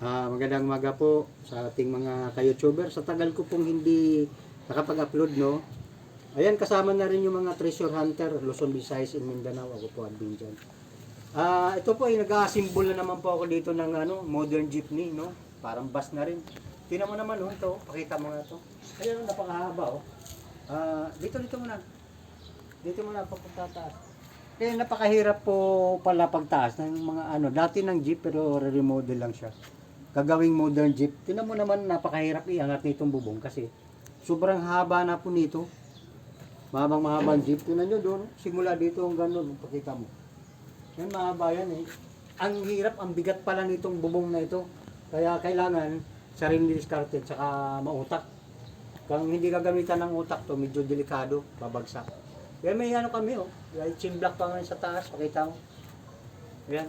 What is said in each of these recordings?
Magandang umaga po sa ating mga ka-YouTuber. Sa tagal ko pong hindi nakapag-upload, no? Ayan, kasama na rin yung mga treasure hunter, Luzon, Visayas, and Mindanao. Ako po, admin dyan. Ito po ay nag-asimbol na naman po ako dito ng modern jeepney, no? Parang bus na rin. Tingnan mo naman, ito. Pakita mo nga ito. Ayan, napakahaba, oh. Dito muna. Dito muna, papunta taas. Kaya napakahirap po pala pagtaas ng mga dati ng jeep pero remodel lang siya. Gagawing modern jeep. Tingnan mo naman napakahirap iangat nitong bubong kasi sobrang haba na po nito. Mahabang jeep. Tingnan nyo doon. Simula dito hanggang doon. Pakita mo. Yan mahaba yan eh. Ang hirap, ang bigat pala nitong bubong na ito. Kaya kailangan sarili discarded saka mautak. Kung hindi gagamitan ng utak to, medyo delikado, babagsak. Kaya may kami Light chin block pa ngayon sa taas, pakita mo. Ayan.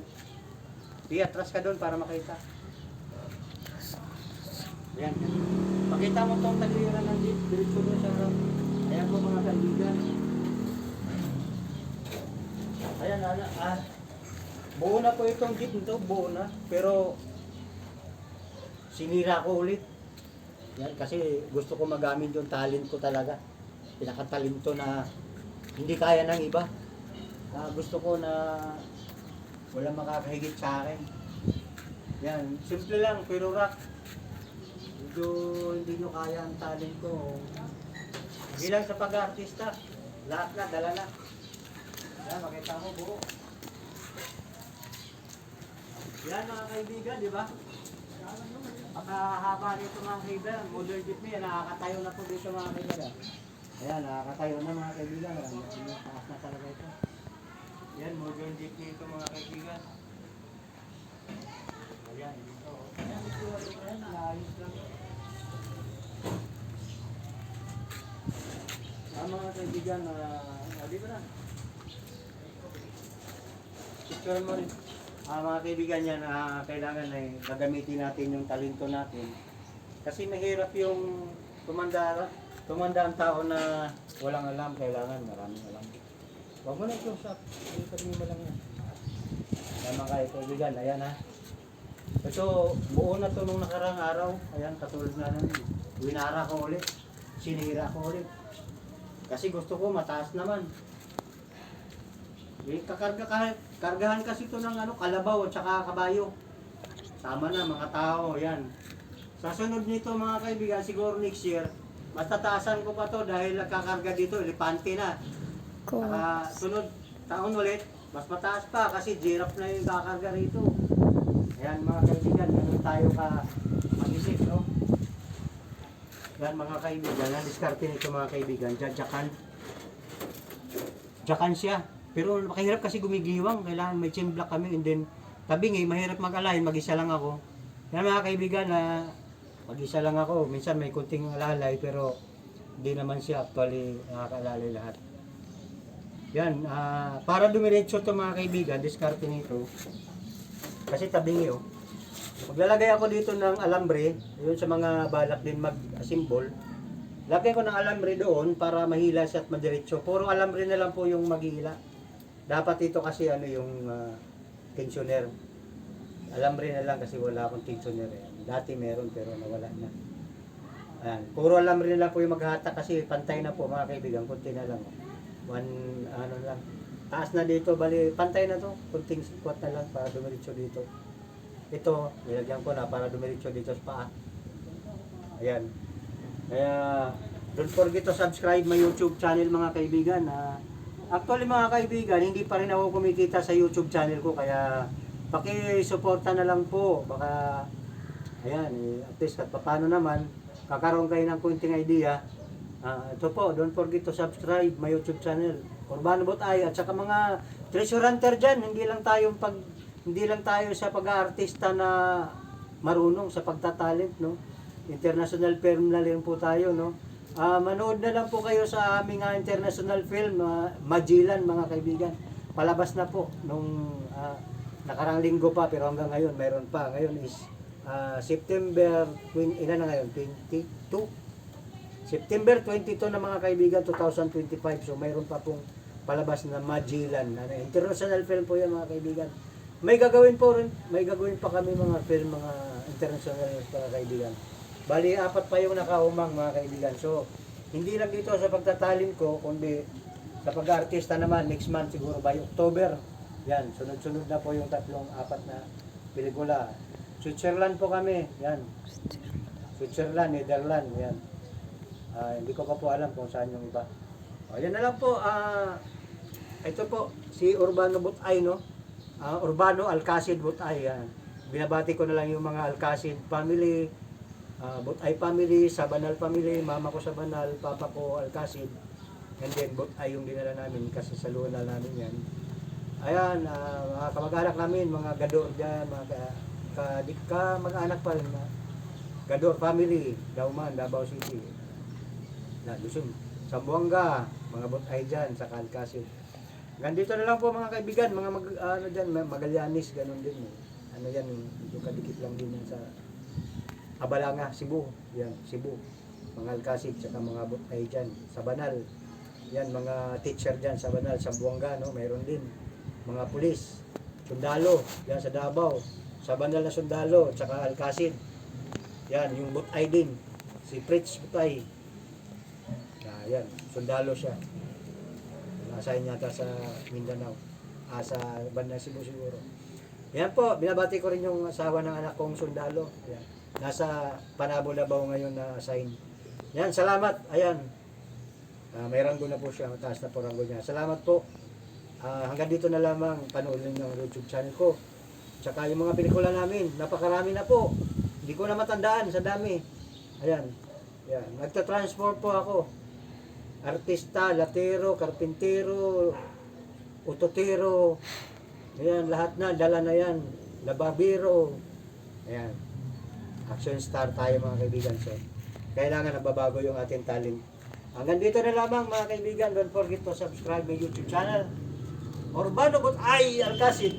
Atras ka doon para makita. Ayan. Pakita mo itong taliran ng jeep, diretso doon sa harap. Ayan po mga kaibigan. Ayan, buo na po itong jeep nito, buo na. Pero, sinira ko ulit. Yan, kasi gusto ko magamit yung talent ko talaga. Pinakatalento na hindi kaya ng iba. Gusto ko na walang makakahigit sa akin. Yan, simple lang pero rock. Medyo hindi nyo kaya ang talent ko. Hindi lang sa pag-artista. Lahat na, dala na. Yan, makita mo buo. Yan mga kaibigan, di ba? Pakahaba nito mga kaibigan. Modern jeepney, nakakatayo na po dito mga kaibigan. Ayan, nakakatayo na mga kaibigan. Taas na talaga ito. Yan, modern jeepney ito mga kaibigan. Ayan, ito. Ayan, ito. Ayan, naayos lang. Mga kaibigan, dito na. Picture mo rin. Mga kaibigan yan, kailangan ay gagamitin natin yung talento natin. Kasi mahirap yung tumanda ang tao na walang alam, kailangan maraming alam. Huwag mo na i-close up. Sabihin mo lang yan. Ayan mga kaibigan, ayan ha. Ito, buo na to nung nakarang araw. Ayan, katulad na nun. Winara ko ulit. Sinira ko ulit. Kasi gusto ko mataas naman. Kargahan kasi ito ng kalabaw at saka kabayo. Tama na mga tao, yan. Sa sunod nito mga kaibigan, siguro next year, mas tataasan ko pa to dahil nagkakarga dito, elepante na. Saka sunod taon ulit, mas mataas pa kasi giraffe na yung kakarga rito. Ayan mga kaibigan, ganun tayo ka mag-isip, no? Yan mga kaibigan, ang diskarte nito mga kaibigan, jakan siya. Pero makahirap kasi gumigiwang, kailangan may chain block kami and then tabingi, mahirap mag-align, mag-isa lang ako. Yan mga kaibigan, mag-isa lang ako, minsan may kunting alalay pero hindi naman siya actually nakakalalay lahat. Yan, para dumiretso ito mga kaibigan, diskarte nito. Kasi tabingi Maglalagay ako dito ng alambre, yun sa mga balak din mag-assemble. Lagay ko ng alambre doon para mahila siya at madiretso. Puro alambre na lang po yung maghihila. Dapat ito kasi yung tensioner. Alambre na lang kasi wala akong tensioner Dati meron pero nawala na. Ayan. Puro alambre na lang po yung maghahatak kasi pantay na po mga kaibigan. Kunti na lang. Lang. Taas na dito. Bali, pantay na to. Kunting squat na lang para dumiretso dito. Ito, nilagyan ko na para dumiretso dito sa paa. Ayan. Kaya, don't forget to subscribe my YouTube channel mga kaibigan. Actually mga kaibigan, hindi pa rin ako kumikita sa YouTube channel ko. Kaya, paki-suporta na lang po. Baka, ayan, at least at paano naman, kakaroon kayo ng kunting idea. Ito po, don't forget to subscribe my YouTube channel. Urbano Botay at saka mga treasure hunter dyan. Hindi lang tayo sa pag-aartista na marunong sa pagtatalent, no? International film na lang po tayo, no? Manood na lang po kayo sa aming international film, Magellan mga kaibigan. Palabas na po nung nakarang linggo pa pero hanggang ngayon mayroon pa. Ngayon is September 22. September 22 na mga kaibigan 2025. So mayroon pa pong palabas na Magellan. International film po yan mga kaibigan. may gagawin pa kami mga film, mga international para kaibigan. Bali, 4 pa yung nakaumang mga kaibigan. So, hindi lang dito sa pagtatalin ko, kundi sa pag-artista naman, next month siguro by October. Yan, sunod-sunod na po yung 4 na pelikula. Switzerland po kami, yan. Switzerland, Netherlands, yan. Hindi ko pa po alam kung saan yung iba. Yan na lang po. Ito po, si Urbano Butay, no? Urbano Alcacid Butay, yan. Binabati ko na lang yung mga Alcacid family, Butay family, Sabanal family, mama ko Sabanal, papa ko Alcacid. And then Butay yung dinala namin kasi sa luna namin yan. Ayan, mga kamag-anak namin, mga Gador dyan, mga mag-anak pa rin, Gador family, Dauman, Davao City. Luzon, Zamboanga, mga Butay dyan, sa Alcacid. Ganito na lang po mga kaibigan, mga Magallanes, ganun din. Ano yan, yung kadikit lang din yan sa Abalanga, Cebu. Yan, Cebu. Mga Alcacid, saka mga Butay dyan, sa Banal. Yan, mga teacher dyan sa Banal, Zamboanga, no? Mayroon din. Mga pulis, sundalo, yan sa Davao. Sa Banal na sundalo, saka Alcacid. Yan, yung Butay din. Si Fritz Butay. Yan, sundalo siya. Nasa yata sa Mindanao. Sa Bandang Cebu siguro. Yan po, binabati ko rin yung asawa ng anak kong sundalo. Yan. Nasa Panabo Labaw ngayon na assign. Yan, salamat. Ayan. May ranggo na po siya. Mataas na po ranggo niya. Salamat po. Hanggang dito na lamang panoorin ng YouTube channel ko. Tsaka yung mga pelikula namin. Napakarami na po. Hindi ko na matandaan sa dami. Ayan. Yan. Nagtatransform po ako. Artista, latero, karpintero, utotero, ayan, lahat na, dala na yan, lababiro, ayan, action star tayo mga kaibigan. So, kailangan nababago yung ating talent. Hanggang dito na lamang mga kaibigan, don't forget to subscribe my YouTube channel, Urbano Butay Alcacid.